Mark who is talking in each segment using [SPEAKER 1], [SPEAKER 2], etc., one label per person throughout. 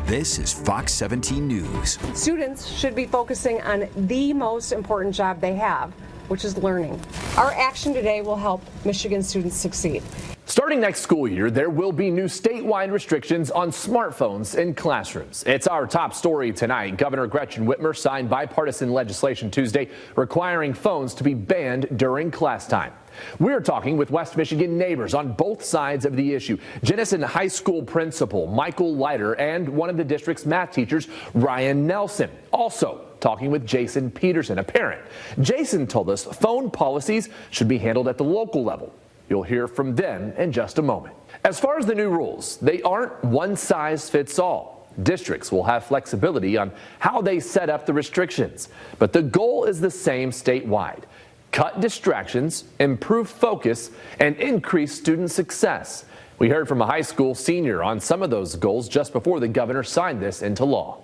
[SPEAKER 1] This is Fox 17 News.
[SPEAKER 2] Students should be focusing on the most important job they have, which is learning. Our action today will help Michigan students succeed.
[SPEAKER 3] Starting next school year, there will be new statewide restrictions on smartphones in classrooms. It's our top story tonight. Governor Gretchen Whitmer signed bipartisan legislation Tuesday requiring phones to be banned during class time. We're talking with West Michigan neighbors on both sides of the issue. Jenison High School principal Michael Leiter and one of the district's math teachers, Ryan Nelson. Also talking with Jason Peterson, a parent. Jason told us phone policies should be handled at the local level. You'll hear from them in just a moment. As far as the new rules, they aren't one size fits all. Districts will have flexibility on how they set up the restrictions, but the goal is the same statewide. Cut distractions, improve focus, and increase student success. We heard from a high school senior on some of those goals just before the governor signed this into law.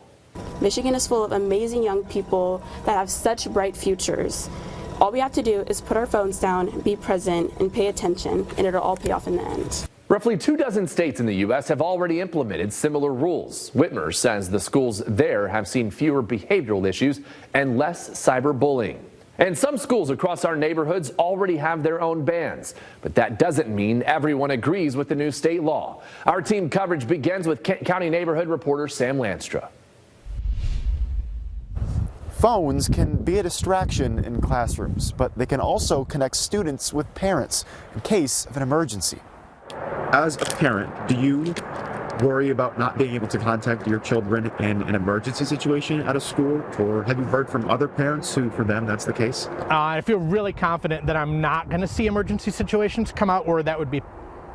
[SPEAKER 4] Michigan is full of amazing young people that have such bright futures. All we have to do is put our phones down, be present, and pay attention, and it'll all pay off in the end.
[SPEAKER 3] Roughly 24 states in the U.S. have already implemented similar rules. Whitmer says the schools there have seen fewer behavioral issues and less cyberbullying. And some schools across our neighborhoods already have their own bans, but that doesn't mean everyone agrees with the new state law. Our team coverage begins with Kent County neighborhood reporter Sam Lanstra.
[SPEAKER 5] Phones can be a distraction in classrooms, but they can also connect students with parents in case of an emergency.
[SPEAKER 6] As a parent, do you worry about not being able to contact your children in an emergency situation at a school? Or have you heard from other parents who, for them, that's the case?
[SPEAKER 7] I feel really confident that I'm not going to see emergency situations come out where that would be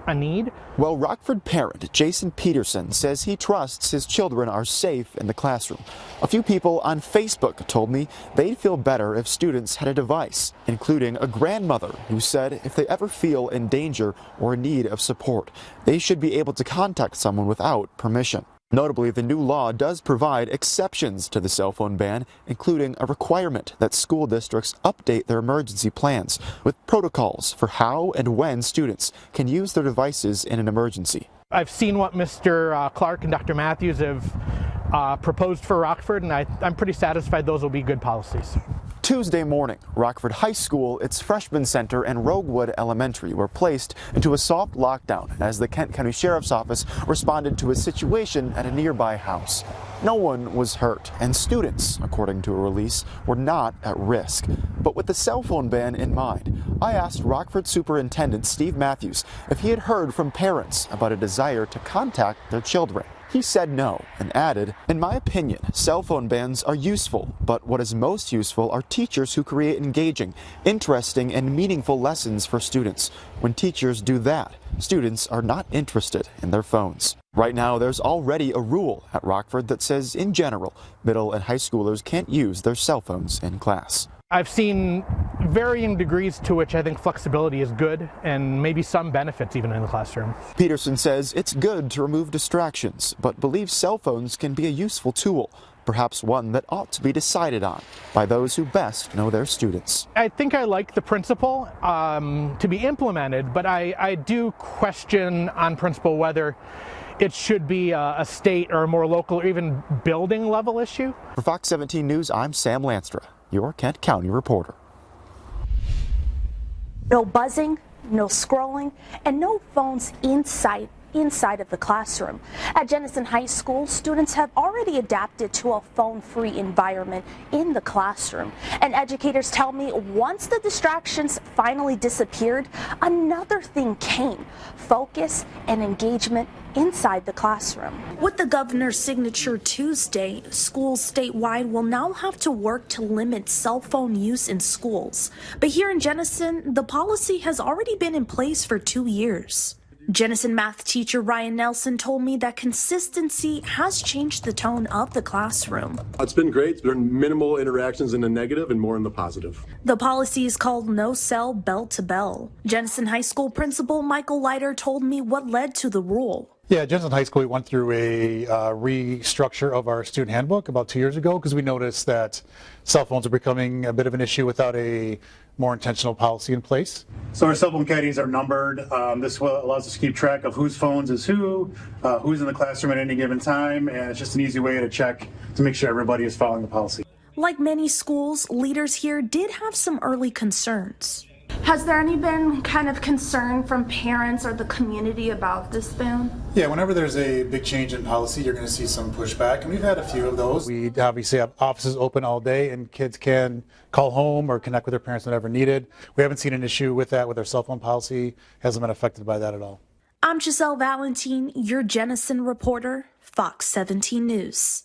[SPEAKER 7] a need.
[SPEAKER 5] Well, Rockford parent Jason Peterson says he trusts his children are safe in the classroom. A few people on Facebook told me they'd feel better if students had a device, including a grandmother who said if they ever feel in danger or in need of support, they should be able to contact someone without permission. Notably, the new law does provide exceptions to the cell phone ban, including a requirement that school districts update their emergency plans with protocols for how and when students can use their devices in an emergency.
[SPEAKER 7] I've seen what Mr. Clark and Dr. Matthews have proposed for Rockford, and I'm pretty satisfied those will be good policies.
[SPEAKER 5] Tuesday morning, Rockford High School, its freshman center, and Roguewood Elementary were placed into a soft lockdown as the Kent County Sheriff's Office responded to a situation at a nearby house. No one was hurt, and students, according to a release, were not at risk. But with the cell phone ban in mind, I asked Rockford Superintendent Steve Matthews if he had heard from parents about a desire to contact their children. He said no and added, "In my opinion, cell phone bans are useful, but what is most useful are teachers who create engaging, interesting, and meaningful lessons for students. When teachers do that, students are not interested in their phones." Right now, there's already a rule at Rockford that says, in general, middle and high schoolers can't use their cell phones in class.
[SPEAKER 7] I've seen varying degrees to which I think flexibility is good and maybe some benefits even in the classroom.
[SPEAKER 5] Peterson says it's good to remove distractions, but believes cell phones can be a useful tool, perhaps one that ought to be decided on by those who best know their students.
[SPEAKER 7] I think I like the principle to be implemented, but I do question on principle whether it should be a state or a more local or even building level issue.
[SPEAKER 5] For Fox 17 News, I'm Sam Lanstra, your Kent County reporter.
[SPEAKER 8] No buzzing, no scrolling, and no phones inside of the classroom. At Jenison High School, students have already adapted to a phone-free environment in the classroom. And educators tell me once the distractions finally disappeared, another thing came: focus and engagement inside the classroom. With the governor's signature Tuesday, schools statewide will now have to work to limit cell phone use in schools. But here in Jenison, the policy has already been in place for 2 years. Jenison math teacher Ryan Nelson told me that consistency has changed the tone of the classroom.
[SPEAKER 9] It's been great. It's been minimal interactions in the negative and more in the positive.
[SPEAKER 8] The policy is called No Cell Bell to Bell. Jenison High School principal Michael Leiter told me what led to the rule.
[SPEAKER 10] Yeah, at Jenison High School, we went through a restructure of our student handbook about 2 years ago because we noticed that cell phones are becoming a bit of an issue without a more intentional policy in place.
[SPEAKER 11] So our cell phone caddies are numbered. This allows us to keep track of whose phones is who's in the classroom at any given time, and it's just an easy way to check to make sure everybody is following the policy.
[SPEAKER 12] Like many schools, leaders here did have some early concerns.
[SPEAKER 8] Has there any been kind of concern from parents or the community about this ban?
[SPEAKER 10] Yeah, whenever there's a big change in policy, you're going to see some pushback, and we've had a few of those. We obviously have offices open all day, and kids can call home or connect with their parents whenever needed. We haven't seen an issue with that with our cell phone policy. Hasn't been affected by that at all.
[SPEAKER 12] I'm Giselle Valentin, your Jenison reporter, Fox 17 News.